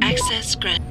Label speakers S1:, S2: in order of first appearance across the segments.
S1: Access granted.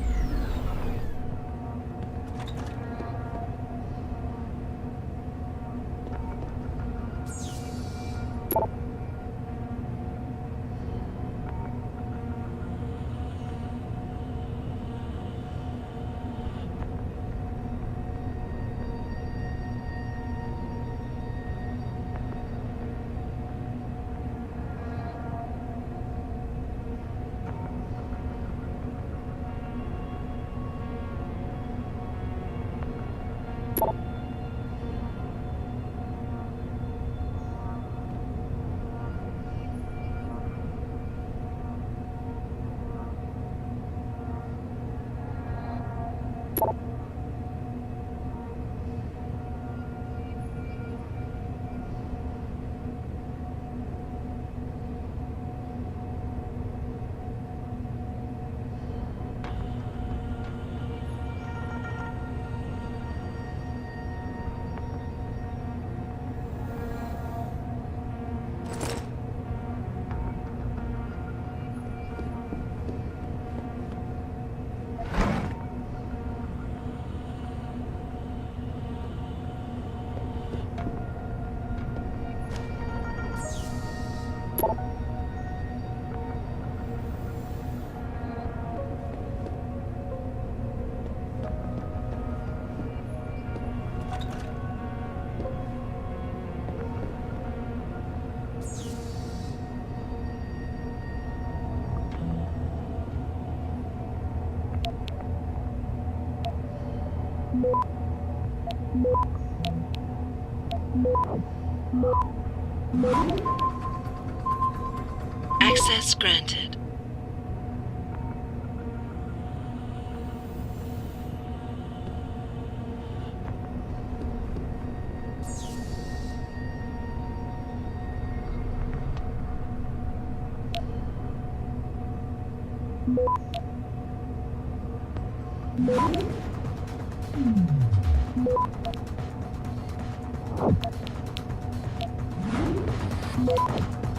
S1: Access granted.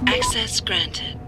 S1: Access granted.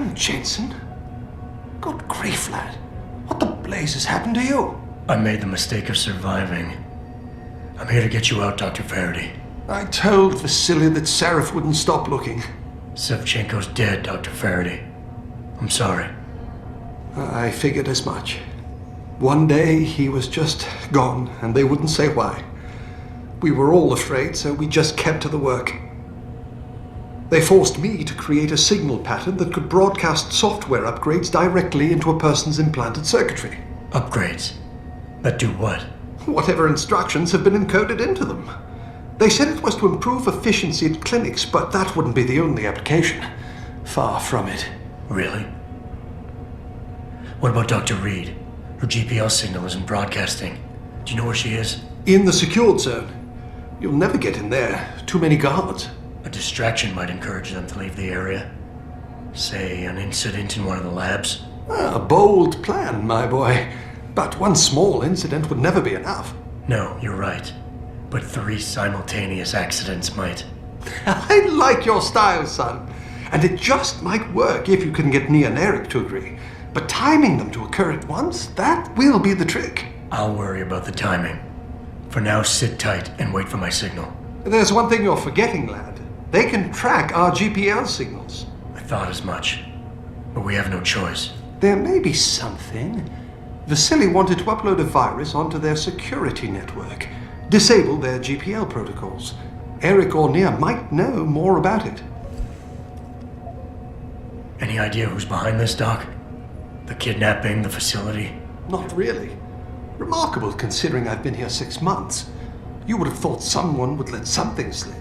S2: Adam Jensen? Good grief, lad. What the blazes happened to you?
S3: I made the mistake of surviving. I'm here to get you out, Dr. Faraday.
S2: I told Vasily that Seraph wouldn't stop looking.
S3: Sevchenko's dead, Dr. Faraday. I'm sorry.
S2: I figured as much. One day he was just gone, and they wouldn't say why. We were all afraid, so we just kept to the work. They forced me to create a signal pattern that could broadcast software upgrades directly into a person's implanted circuitry.
S3: Upgrades? That do what?
S2: Whatever instructions have been encoded into them. They said it was to improve efficiency at clinics, but that wouldn't be the only application. Far from it.
S3: Really? What about Dr. Reed? Her GPL signal isn't broadcasting. Do you know where she is?
S2: In the secured zone. You'll never get in there. Too many guards.
S3: A distraction might encourage them to leave the area. Say, an incident in one of the labs.
S2: A bold plan, my boy. But one small incident would never be enough.
S3: No, you're right. But 3 simultaneous accidents might.
S2: I like your style, son. And it just might work if you can get Nia and Eric to agree. But timing them to occur at once, that will be the trick.
S3: I'll worry about the timing. For now, sit tight and wait for my signal.
S2: There's one thing you're forgetting, lad. They can track our GPL signals.
S3: I thought as much. But we have no choice.
S2: There may be something. Vasily wanted to upload a virus onto their security network. Disable their GPL protocols. Eric or Nia might know more about it.
S3: Any idea who's behind this, Doc? The kidnapping, the facility?
S2: Not really. Remarkable considering I've been here 6 months. You would have thought someone would let something slip.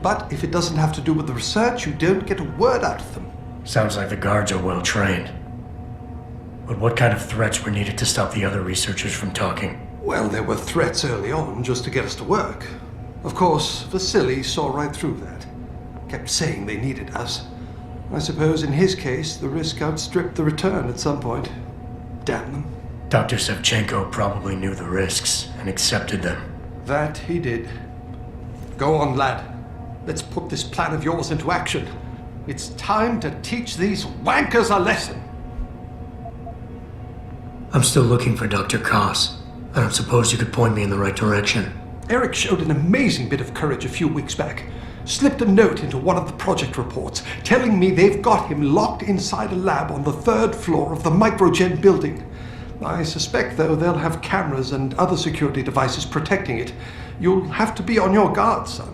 S2: But if it doesn't have to do with the research, you don't get a word out of them.
S3: Sounds like the guards are well trained. But what kind of threats were needed to stop the other researchers from talking?
S2: Well, there were threats early on just to get us to work. Of course, Vasily saw right through that. Kept saying they needed us. I suppose in his case, the risk outstripped the return at some point. Damn them.
S3: Dr. Sevchenko probably knew the risks and accepted them.
S2: That he did. Go on, lad. Let's put this plan of yours into action. It's time to teach these wankers a lesson.
S3: I'm still looking for Dr. Koss. I don't suppose you could point me in the right direction.
S2: Eric showed an amazing bit of courage a few weeks back. Slipped a note into one of the project reports, telling me they've got him locked inside a lab on the 3rd floor of the Microgen building. I suspect, though, they'll have cameras and other security devices protecting it. You'll have to be on your guard, son.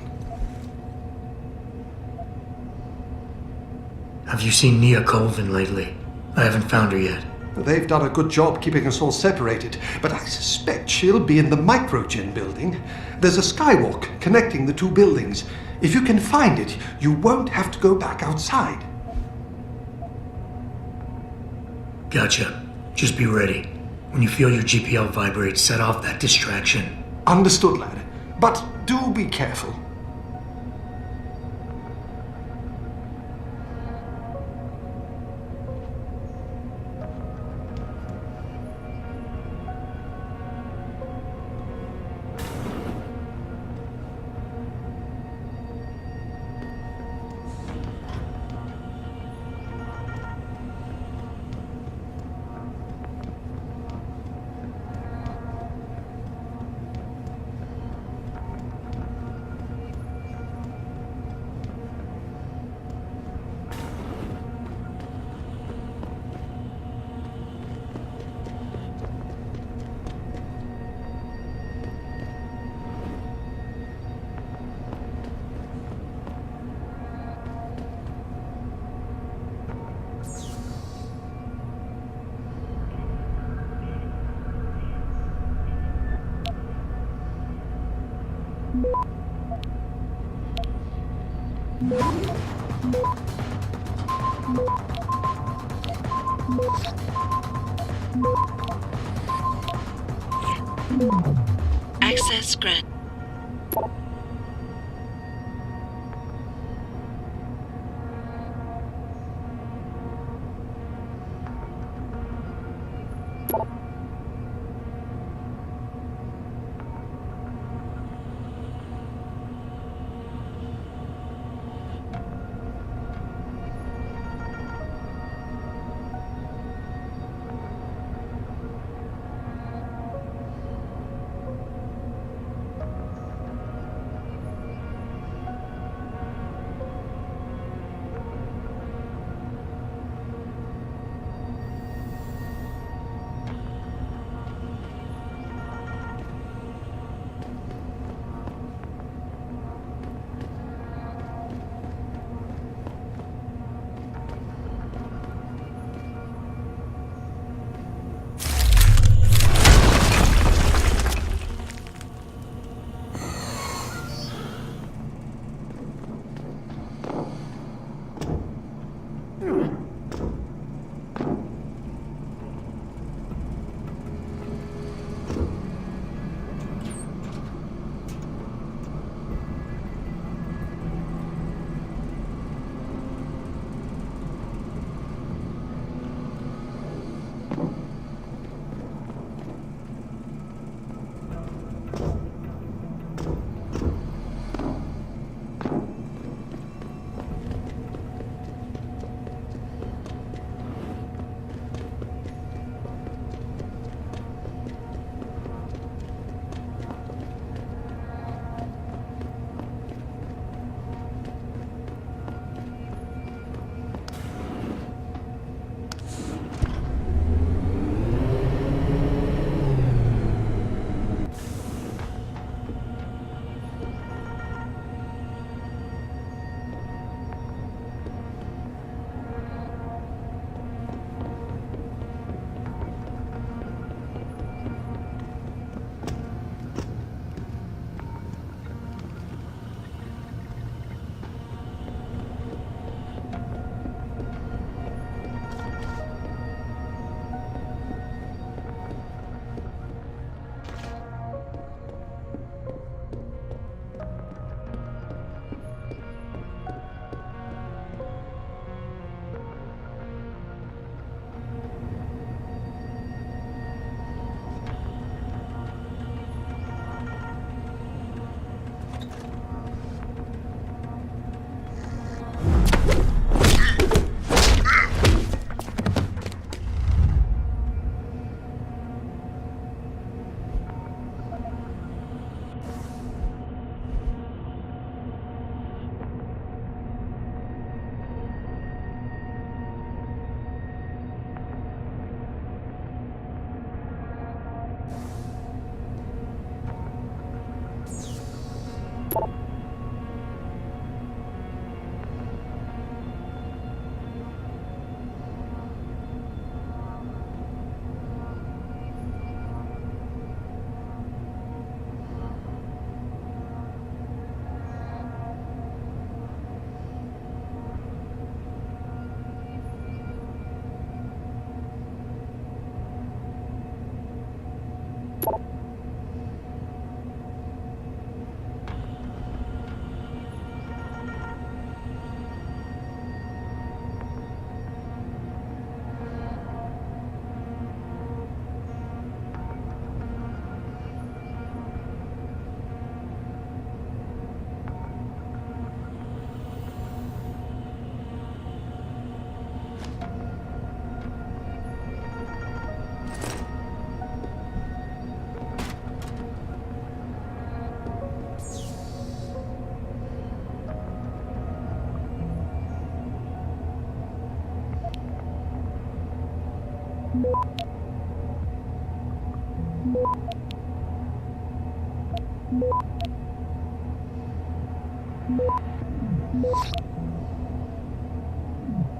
S3: Have you seen Nia Colvin lately? I haven't found her yet.
S2: They've done a good job keeping us all separated, but I suspect she'll be in the Microgen building. There's a skywalk connecting the 2 buildings. If you can find it, you won't have to go back outside.
S3: Gotcha. Just be ready. When you feel your GPL vibrate, set off that distraction.
S2: Understood, lad. But do be careful.
S1: Access granted.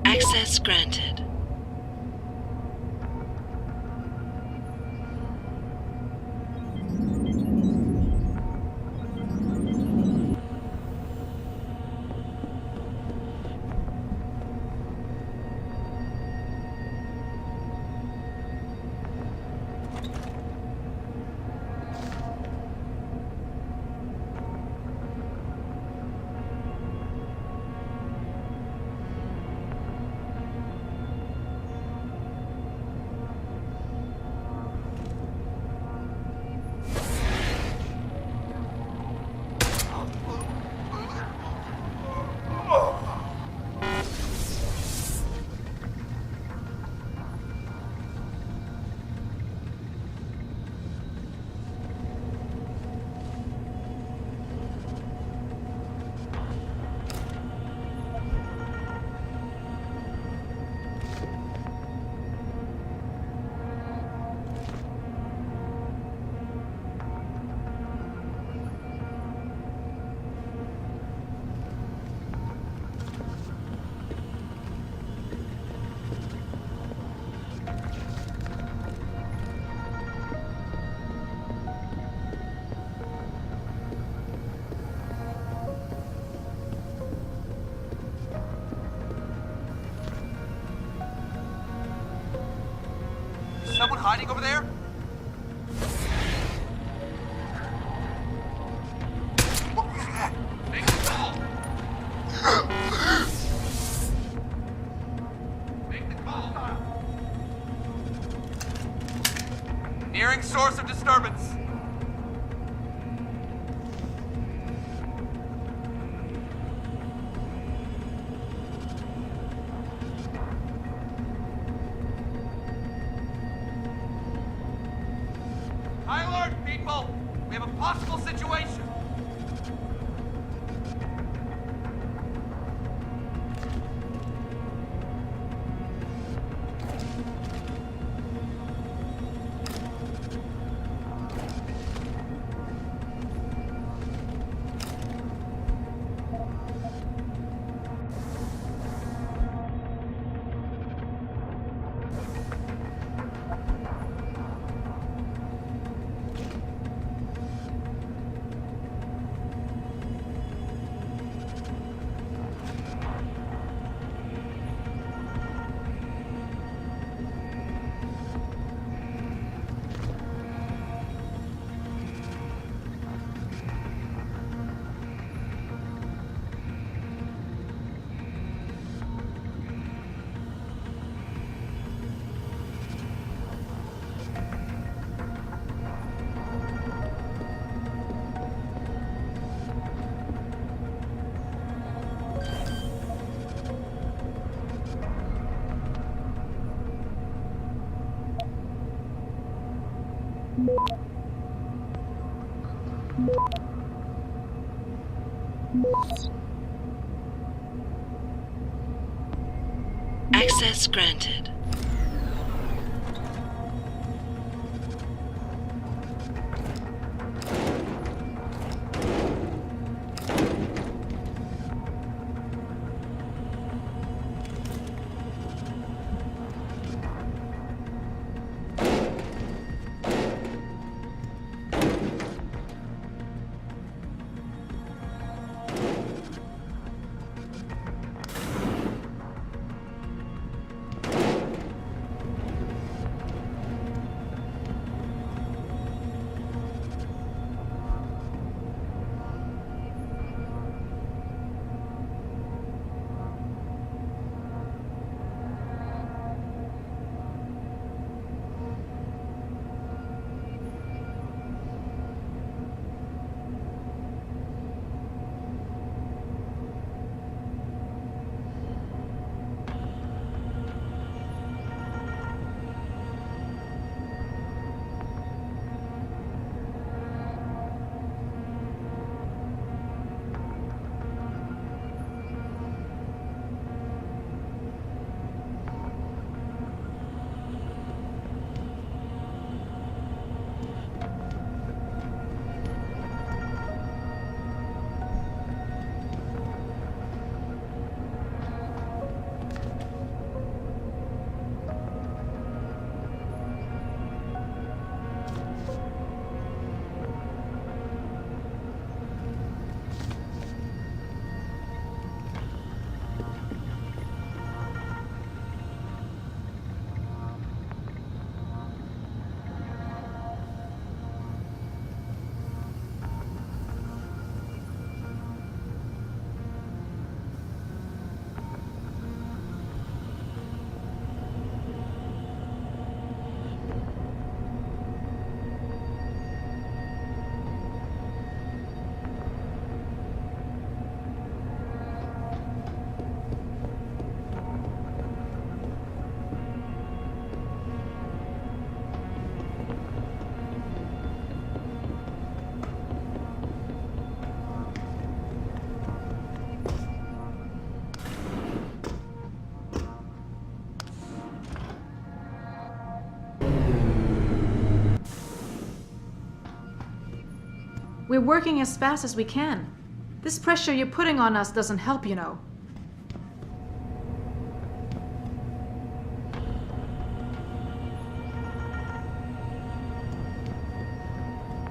S1: Access granted.
S4: Someone hiding over there? What was that? Make the call! Make the call! Nearing source of disturbance. High alert, people! We have a possible situation!
S1: Access granted.
S5: We're working as fast as we can. This pressure you're putting on us doesn't help, you know.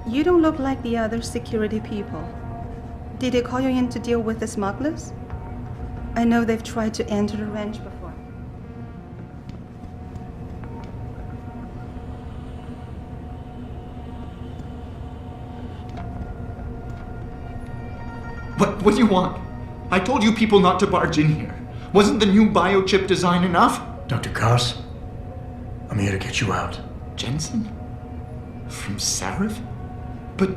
S6: You don't look like the other security people. Did they call you in to deal with the smugglers? I know they've tried to enter the ranch before.
S7: What do you want? I told you people not to barge in here. Wasn't the new biochip design enough?
S3: Dr. Koss, I'm here to get you out.
S7: Jensen? From Sarif? But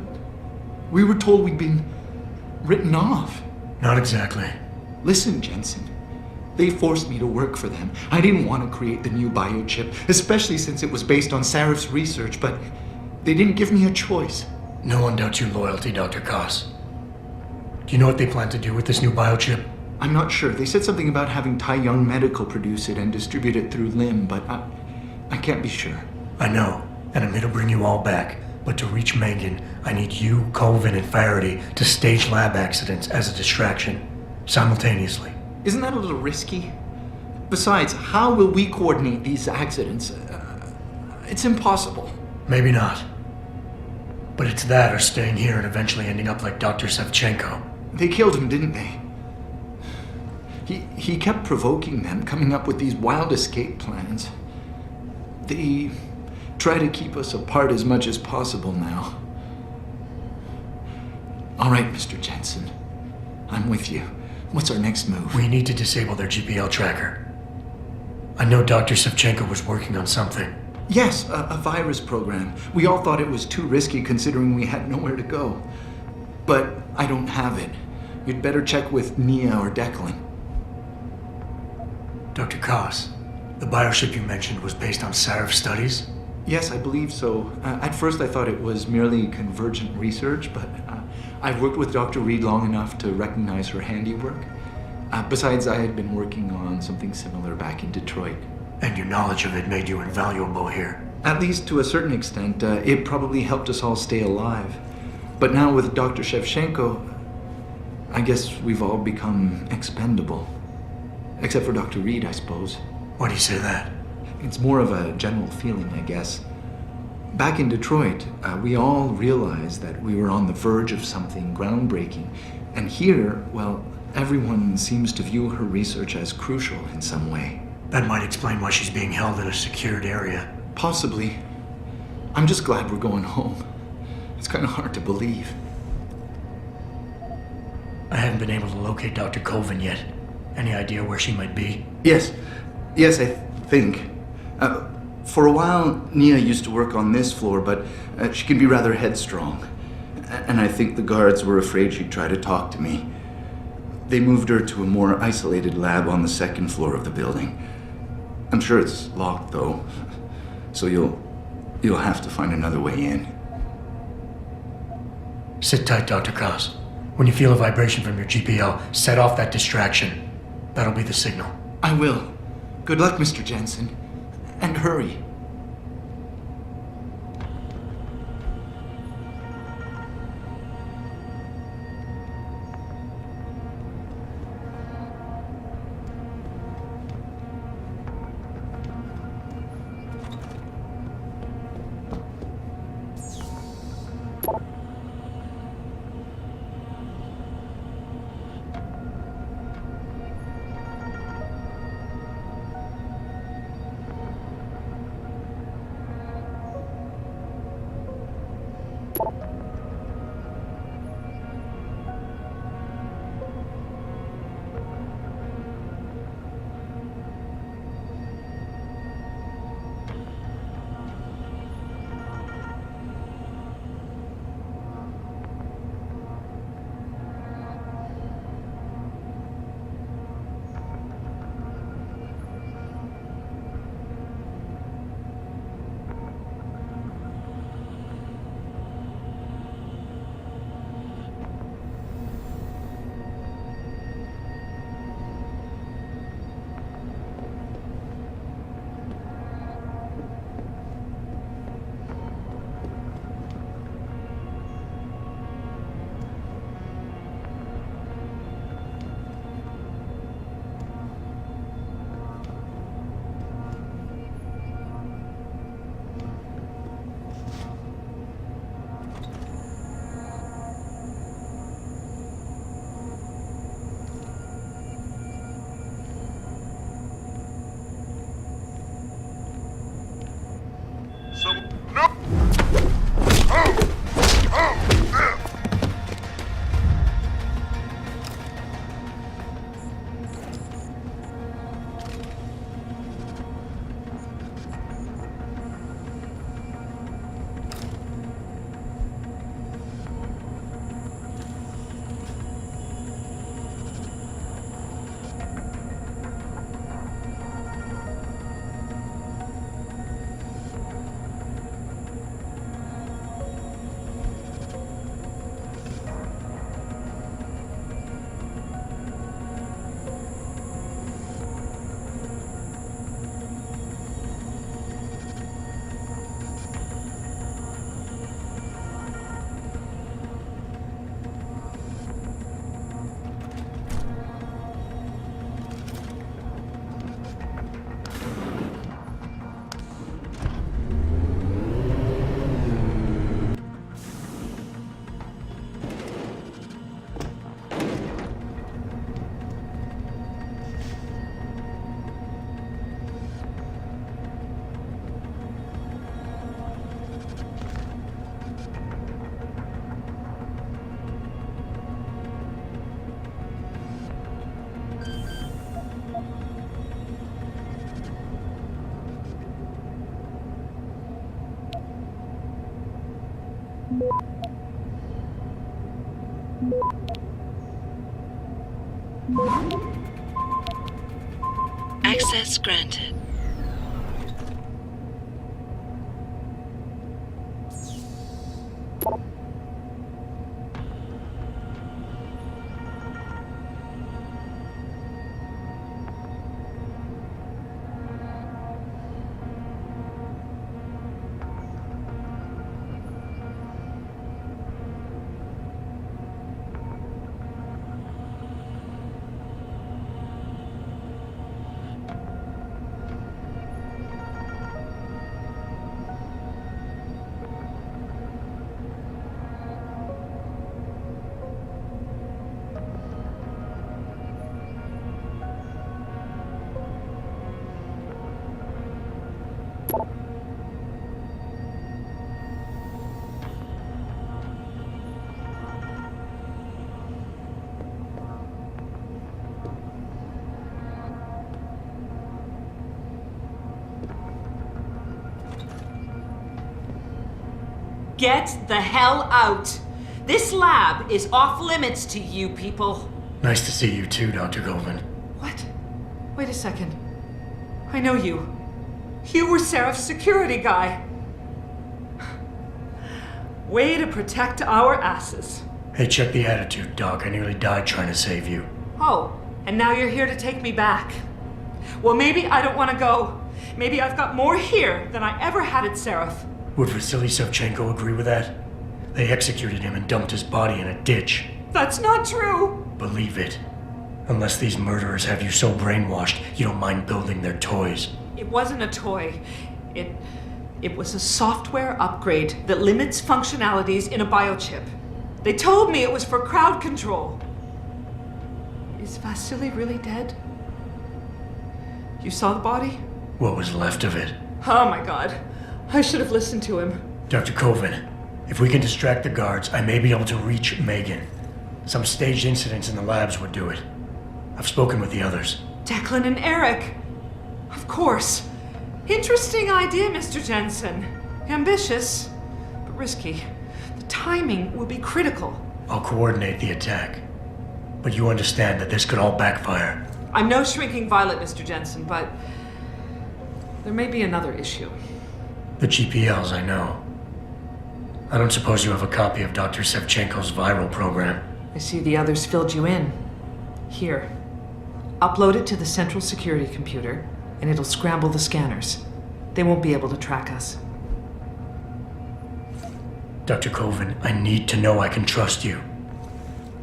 S7: we were told we'd been written off.
S3: Not exactly.
S7: Listen, Jensen. They forced me to work for them. I didn't want to create the new biochip, especially since it was based on Sarif's research, but they didn't give me a choice.
S3: No one doubts your loyalty, Dr. Koss. Do you know what they plan to do with this new biochip?
S7: I'm not sure. They said something about having Tai Young Medical produce it and distribute it through LIM, but I can't be sure.
S3: I know, and I'm here to bring you all back. But to reach Megan, I need you, Colvin, and Faraday to stage lab accidents as a distraction, simultaneously.
S7: Isn't that a little risky? Besides, how will we coordinate these accidents? It's impossible.
S3: Maybe not. But it's that or staying here and eventually ending up like Dr. Savchenko.
S7: They killed him, didn't they? He kept provoking them, coming up with these wild escape plans. They try to keep us apart as much as possible now. All right, Mr. Jensen. I'm with you. What's our next move?
S3: We need to disable their GPL tracker. I know Dr. Savchenko was working on something.
S7: Yes, a virus program. We all thought it was too risky considering we had nowhere to go. But I don't have it. You'd better check with Nia or Declan.
S3: Dr. Koss, the biochip you mentioned was based on Sarif studies?
S7: Yes, I believe so. At first I thought it was merely convergent research, but I've worked with Dr. Reed long enough to recognize her handiwork. Besides, I had been working on something similar back in Detroit.
S3: And your knowledge of it made you invaluable here.
S7: At least to a certain extent, it probably helped us all stay alive. But now with Dr. Shevchenko, I guess we've all become expendable. Except for Dr. Reed, I suppose.
S3: Why do you say that?
S7: It's more of a general feeling, I guess. Back in Detroit, we all realized that we were on the verge of something groundbreaking. And here, well, everyone seems to view her research as crucial in some way.
S3: That might explain why she's being held in a secured area.
S7: Possibly. I'm just glad we're going home. It's kind of hard to believe.
S3: I haven't been able to locate Dr. Colvin yet. Any idea where she might be?
S7: Yes, I think. For a while, Nia used to work on this floor, but she can be rather headstrong. And I think the guards were afraid she'd try to talk to me. They moved her to a more isolated lab on the second floor of the building. I'm sure it's locked, though, so you'll have to find another way in.
S3: Sit tight, Dr. Koss. When you feel a vibration from your GPL, set off that distraction. That'll be the signal.
S7: I will. Good luck, Mr. Jensen. And hurry.
S1: Access granted.
S8: Get the hell out! This lab is off limits to you people.
S3: Nice to see you too, Dr. Goldman.
S8: What? Wait a second. I know you. You were Seraph's security guy. Way to protect our asses.
S3: Hey, check the attitude, Doc. I nearly died trying to save you.
S8: Oh, and now you're here to take me back. Well, maybe I don't want to go. Maybe I've got more here than I ever had at Seraph.
S3: Would Vasily Savchenko agree with that? They executed him and dumped his body in a ditch.
S8: That's not true!
S3: Believe it. Unless these murderers have you so brainwashed, you don't mind building their toys.
S8: It wasn't a toy. It was a software upgrade that limits functionalities in a biochip. They told me it was for crowd control. Is Vasily really dead? You saw the body?
S3: What was left of it?
S8: Oh my god. I should have listened to him.
S3: Dr. Koven, if we can distract the guards, I may be able to reach Megan. Some staged incidents in the labs would do it. I've spoken with the others.
S8: Declan and Eric. Of course. Interesting idea, Mr. Jensen. Ambitious, but risky. The timing will be critical.
S3: I'll coordinate the attack. But you understand that this could all backfire.
S8: I'm no shrinking violet, Mr. Jensen, but there may be another issue.
S3: The GPLs, I know. I don't suppose you have a copy of Dr. Savchenko's viral program.
S8: I see the others filled you in. Here. Upload it to the central security computer, and it'll scramble the scanners. They won't be able to track us.
S3: Dr. Koven, I need to know I can trust you.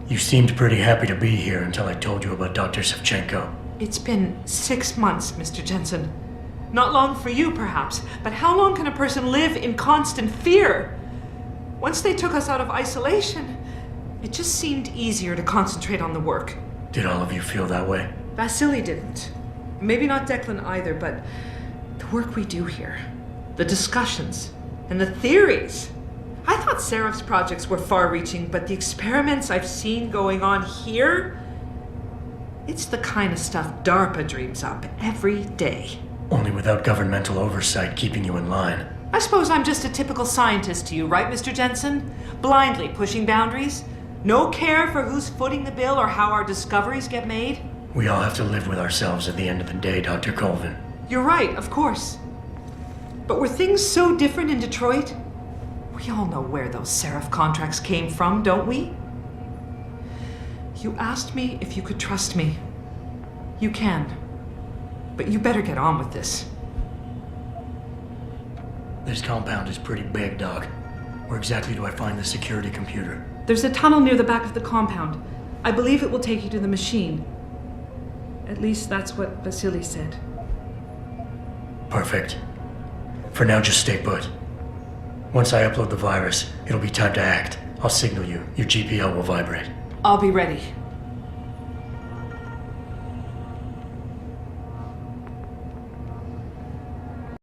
S3: You seemed pretty happy to be here until I told you about Dr. Savchenko.
S8: It's been 6 months, Mr. Jensen. Not long for you, perhaps, but how long can a person live in constant fear? Once they took us out of isolation, it just seemed easier to concentrate on the work.
S3: Did all of you feel that way?
S8: Vasily didn't. Maybe not Declan either, but the work we do here, the discussions, and the theories. I thought Seraph's projects were far-reaching, but the experiments I've seen going on here, it's the kind of stuff DARPA dreams up every day.
S3: Only without governmental oversight keeping you in line.
S8: I suppose I'm just a typical scientist to you, right, Mr. Jensen? Blindly pushing boundaries? No care for who's footing the bill or how our discoveries get made?
S3: We all have to live with ourselves at the end of the day, Dr. Colvin.
S8: You're right, of course. But were things so different in Detroit? We all know where those Seraph contracts came from, don't we? You asked me if you could trust me. You can. But you better get on with this.
S3: This compound is pretty big, Doc. Where exactly do I find the security computer?
S8: There's a tunnel near the back of the compound. I believe it will take you to the machine. At least that's what Vasily said.
S3: Perfect. For now, just stay put. Once I upload the virus, it'll be time to act. I'll signal you. Your GPL will vibrate.
S8: I'll be ready.